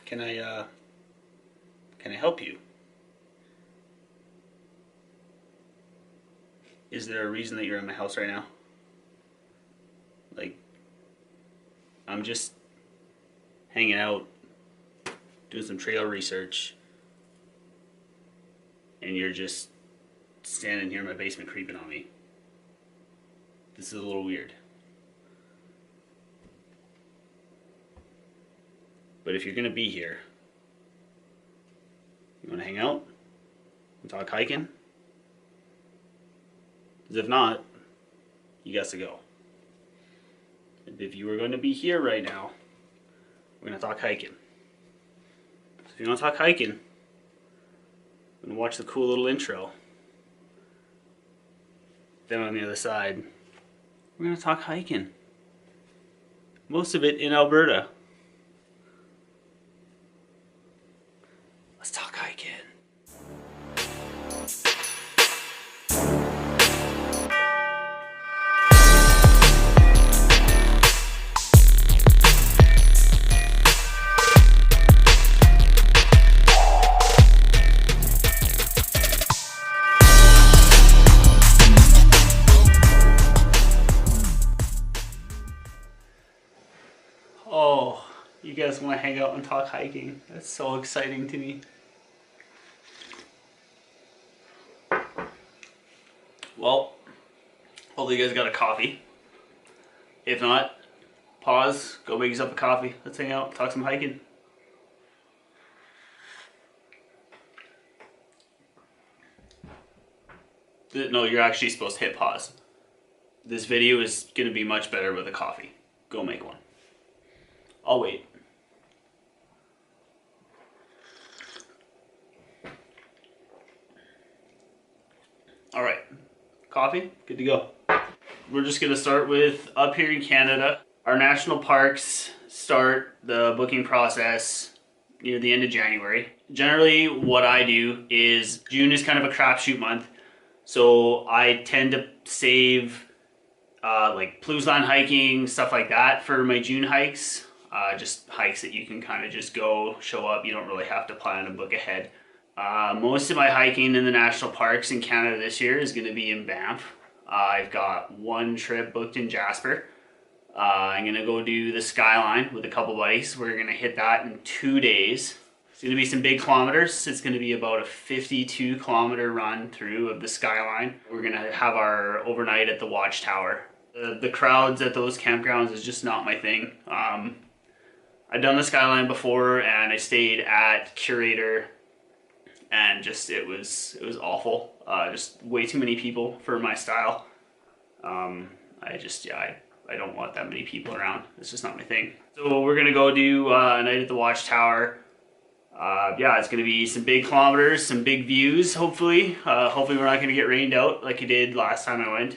Can I help you? Is there a reason that you're in my house right now? Like, I'm just hanging out, doing some trail research, and you're just standing here in my basement creeping on me. This is a little weird. But if you're gonna be here, you wanna hang out and talk hiking? Because if not, you got to go. And if you were going to be here right now, we're gonna talk hiking. So if you wanna talk hiking, we're gonna watch the cool little intro. Then on the other side, we're gonna talk hiking. Most of it in Alberta. Let's talk hiking. Oh, you guys want to hang out and talk hiking? That's so exciting to me. Well, hopefully you guys got a coffee. If not, pause, go make yourself a coffee. Let's hang out, talk some hiking. No, you're actually supposed to hit pause. This video is going to be much better with a coffee. Go make one. I'll wait. Alright, coffee, good to go. We're just going to start with up here in Canada. Our national parks start the booking process near the end of January. Generally, what I do is June is kind of a crapshoot month, so I tend to save like Plouzlan hiking, stuff like that for my June hikes. Just hikes that you can kind of just go, show up. You don't really have to plan and book ahead. Most of my hiking in the national parks in Canada this year is going to be in Banff. I've got one trip booked in Jasper. I'm going to go do the Skyline with a couple buddies. We're going to hit that in 2 days. It's going to be some big kilometers. It's going to be about a 52-kilometer run through of the Skyline. We're going to have our overnight at the Watchtower. The crowds at those campgrounds is just not my thing. I've done the Skyline before and I stayed at Curator and just it was awful. Just way too many people for my style. I don't want that many people around. It's just not my thing. So we're gonna go do a night at the Watchtower. Yeah, it's gonna be some big kilometers, some big views. Hopefully, hopefully we're not gonna get rained out like it did last time I went.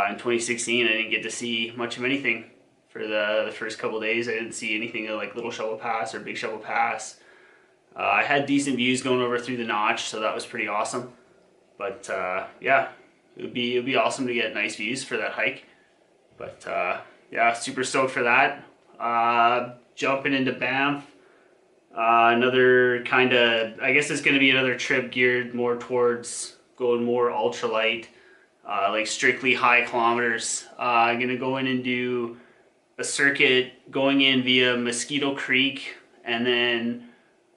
In 2016, I didn't get to see much of anything. For the first couple days, I didn't see anything like Little Shovel Pass or Big Shovel Pass. I had decent views going over through the Notch, so that was pretty awesome. But yeah, it would be awesome to get nice views for that hike. But yeah, super stoked for that. Jumping into Banff, another kind of, I guess it's going to be another trip geared more towards going more ultralight, like strictly high kilometers. I'm going to go in and do a circuit going in via Mosquito Creek and then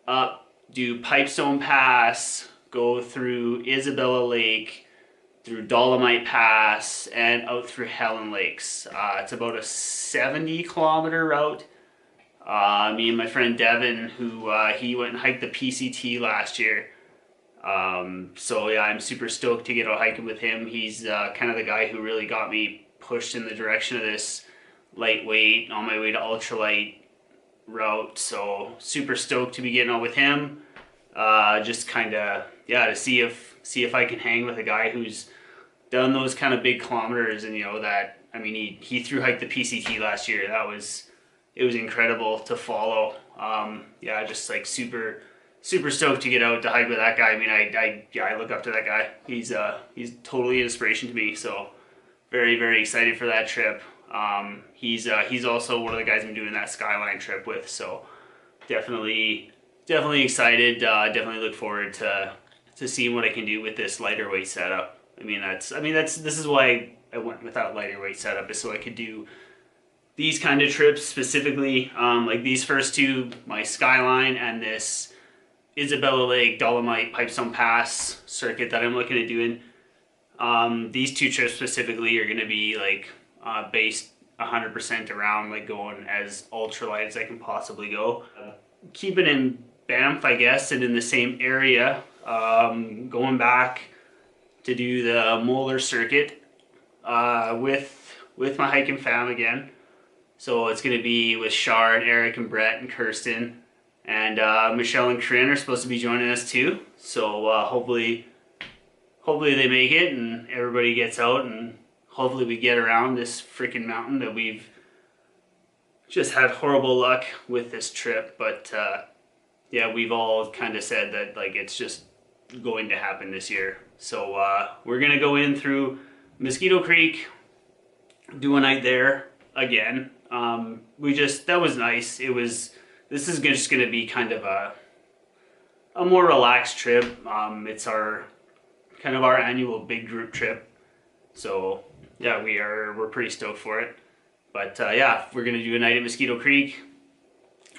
up, do Pipestone Pass, go through Isabella Lake, through Dolomite Pass, and out through Helen Lakes. It's about a 70-kilometer route. Me and my friend Devin, who he went and hiked the PCT last year. So yeah, I'm super stoked to get out hiking with him. He's kind of the guy who really got me pushed in the direction of this lightweight on my way to ultralight route. So super stoked to be getting out with him. Just kind of, yeah, to see if I can hang with a guy who's done those kind of big kilometers. And you know that, I mean, he through hiked the PCT last year. It was incredible to follow. Yeah, just like super stoked to get out to hike with that guy. I mean, I look up to that guy. He's totally an inspiration to me. So very excited for that trip. He's also one of the guys I'm doing that Skyline trip with. So definitely excited. Definitely look forward to seeing what I can do with this lighter weight setup. This is why I went without lighter weight setup, is so I could do these kind of trips specifically, like these first two, my Skyline and this Isabella Lake Dolomite Pipestone Pass circuit that I'm looking at doing. These two trips specifically are going to be like based 100% around like going as ultralight as I can possibly go. Keeping in Banff, I guess, and in the same area, going back to do the Moeller circuit with my hiking fam again. So it's going to be with Shar and Eric and Brett and Kirsten, and Michelle and Corinne are supposed to be joining us too. So hopefully they make it and everybody gets out, and hopefully we get around this freaking mountain that we've just had horrible luck with this trip. But yeah, we've all kind of said that like it's just going to happen this year. So we're gonna go in through Mosquito Creek, do a night there again. That was nice. This is just gonna be kind of a more relaxed trip. It's our kind of our annual big group trip. So yeah, we're pretty stoked for it. But yeah, we're gonna do a night at Mosquito Creek,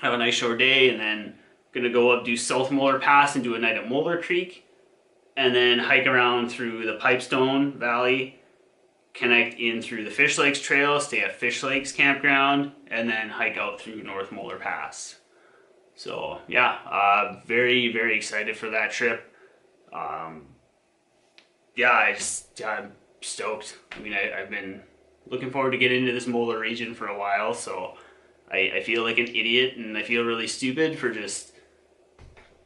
have a nice short day, and then gonna go up, do South Moeller Pass and do a night at Moeller Creek, and then hike around through the Pipestone Valley, connect in through the Fish Lakes Trail, stay at Fish Lakes Campground, and then hike out through North Moeller Pass. So yeah, very, very excited for that trip. Yeah, I'm stoked. I mean, I've been looking forward to get into this Moeller region for a while, so I feel like an idiot and I feel really stupid for just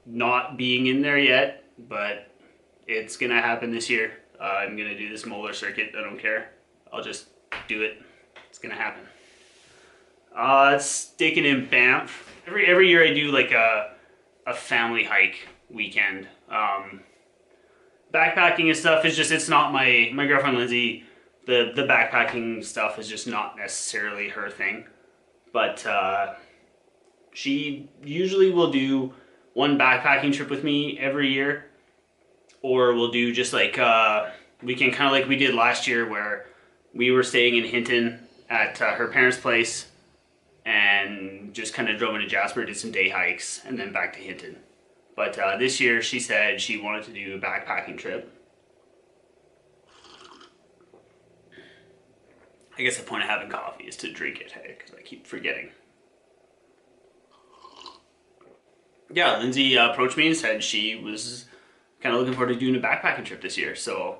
not being in there yet, but it's gonna happen this year. I'm gonna do this Moeller circuit. I don't care. I'll just do it. It's gonna happen. Sticking in Banff. Every year I do like a family hike weekend. Backpacking and stuff is just, it's not my girlfriend Lindsay. The backpacking stuff is just not necessarily her thing. But she usually will do one backpacking trip with me every year, or we'll do just like weekend, kind of like we did last year, where we were staying in Hinton at her parents' place and just kind of drove into Jasper, did some day hikes, and then back to Hinton. But this year she said she wanted to do a backpacking trip. I guess the point of having coffee is to drink it, hey, because I keep forgetting. Yeah, Lindsay approached me and said she was kind of looking forward to doing a backpacking trip this year. So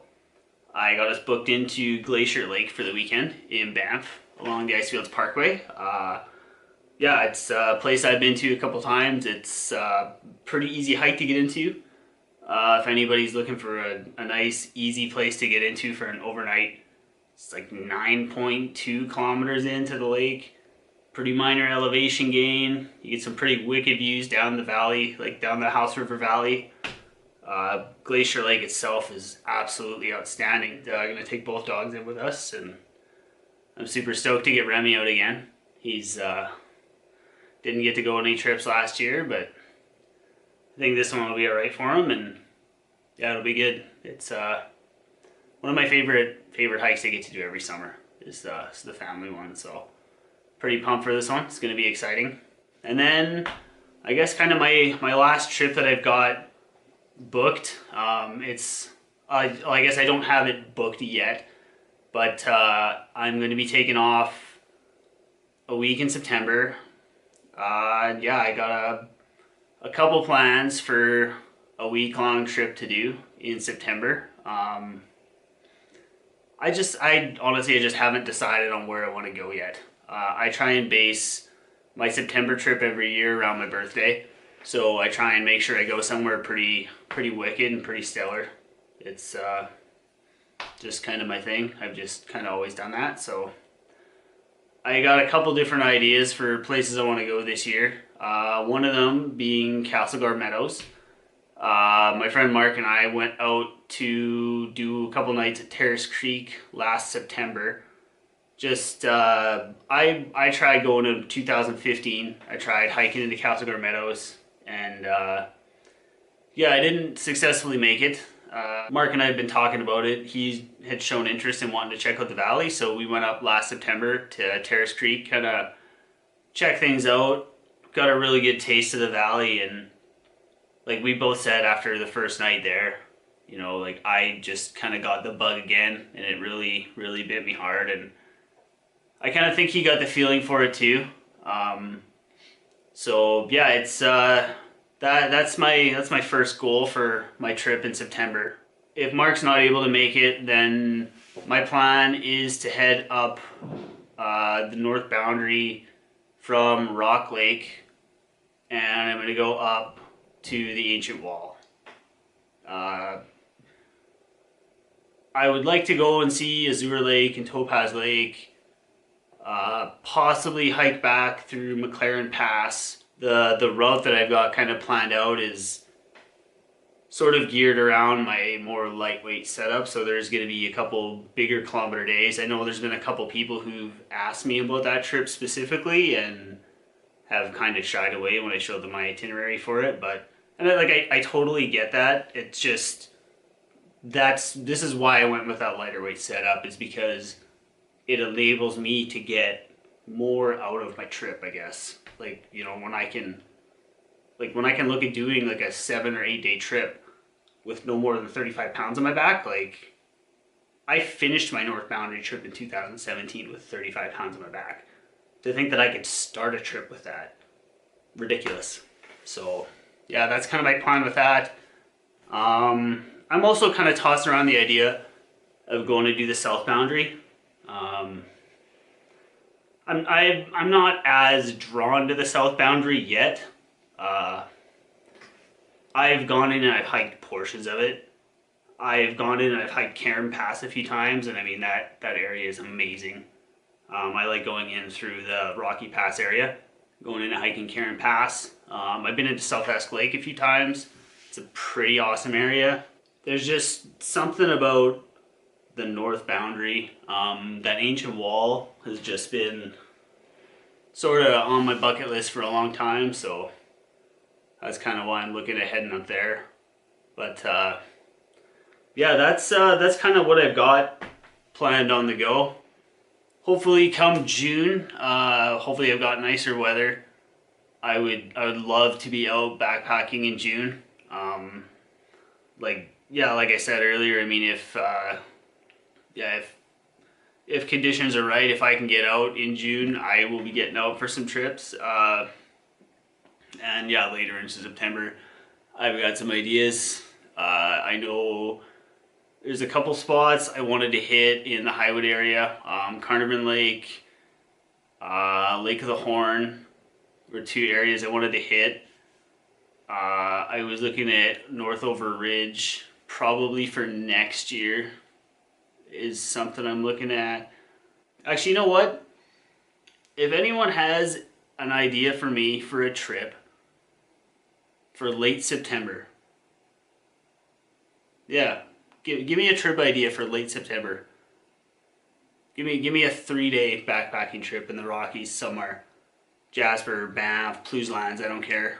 I got us booked into Glacier Lake for the weekend in Banff along the Icefields Parkway. Yeah, it's a place I've been to a couple times. It's a pretty easy hike to get into. If anybody's looking for a nice, easy place to get into for an overnight, it's like 9.2 kilometers into the lake. Pretty minor elevation gain. You get some pretty wicked views down the valley, like down the House River Valley. Glacier Lake itself is absolutely outstanding. I'm gonna take both dogs in with us, and I'm super stoked to get Remy out again. He's didn't get to go on any trips last year, but I think this one will be alright for him, and yeah, it'll be good. It's one of my favorite hikes I get to do every summer is the family one, so pretty pumped for this one. It's going to be exciting. And then I guess kind of my last trip that I've got booked, I guess I don't have it booked yet, but I'm going to be taking off a week in September. Yeah, I got a couple plans for a week-long trip to do in September. I honestly just haven't decided on where I want to go yet. I try and base my September trip every year around my birthday, so I try and make sure I go somewhere pretty wicked and pretty stellar. It's just kind of my thing. I've just kind of always done that, so I got a couple different ideas for places I want to go this year. One of them being Castlegar Meadows. My friend Mark and I went out to do a couple nights at Terrace Creek last September, Just I tried going to 2015. I tried hiking into Castlegar Meadows, and yeah, I didn't successfully make it. Mark and I had been talking about it. He had shown interest in wanting to check out the valley, so we went up last September to Terrace Creek, kind of check things out. Got a really good taste of the valley, and like we both said after the first night there, you know, like I just kind of got the bug again, and it really bit me hard, and I kind of think he got the feeling for it too. So yeah, it's that's my first goal for my trip in September. If Mark's not able to make it, then my plan is to head up the north boundary from Rock Lake, and I'm going to go up to the ancient wall. I would like to go and see Azure Lake and Topaz Lake, possibly hike back through McLaren Pass. The route that I've got kind of planned out is sort of geared around my more lightweight setup, so there's going to be a couple bigger kilometer days. I know there's been a couple people who've asked me about that trip specifically and have kind of shied away when I showed them my itinerary for it, but and I totally get that. It's just this is why I went with that lighter weight setup, is because it enables me to get more out of my trip, I guess. Like, you know, when I can look at doing like a 7 or 8 day trip with no more than 35 pounds on my back, like I finished my North Boundary trip in 2017 with 35 pounds on my back. To think that I could start a trip with that, ridiculous. So yeah, that's kind of my plan with that. I'm also kind of tossing around the idea of going to do the South Boundary. I'm not as drawn to the South Boundary yet. I've gone in and I've hiked portions of it. I've gone in and I've hiked Cairn Pass a few times, and I mean that area is amazing. I like going in through the Rocky Pass area, going in and hiking Cairn Pass. I've been into Southwest Lake a few times. It's a pretty awesome area. There's just something about the North Boundary. That ancient wall has just been sort of on my bucket list for a long time, so that's kind of why I'm looking at heading up there. But yeah, that's kind of what I've got planned on the go. Hopefully come June, hopefully I've got nicer weather. I would love to be out backpacking in June. Like I said earlier, I mean, if conditions are right, if I can get out in June, I will be getting out for some trips. And yeah, later into September, I've got some ideas. I know there's a couple spots I wanted to hit in the Highwood area. Carnarvon Lake, Lake of the Horn were two areas I wanted to hit. I was looking at Northover Ridge, probably for next year is something I'm looking at. Actually, you know what? If anyone has an idea for me for a trip for late September, yeah, give me a trip idea for late September. Give me a 3-day backpacking trip in the Rockies somewhere. Jasper, Banff, Plouzlands, I don't care.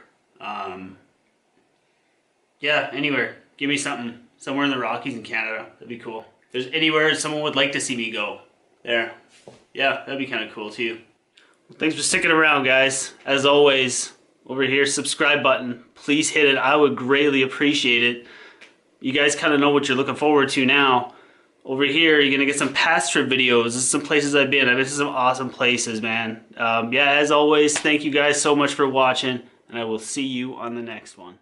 Yeah, anywhere. Give me something. Somewhere in the Rockies in Canada. That'd be cool. If there's anywhere someone would like to see me go, there. Yeah, that'd be kind of cool too. Well, thanks for sticking around, guys. As always, over here, subscribe button. Please hit it. I would greatly appreciate it. You guys kind of know what you're looking forward to now. Over here, you're going to get some past trip videos. This is some places I've been. I've been to some awesome places, man. Yeah, as always, thank you guys so much for watching, and I will see you on the next one.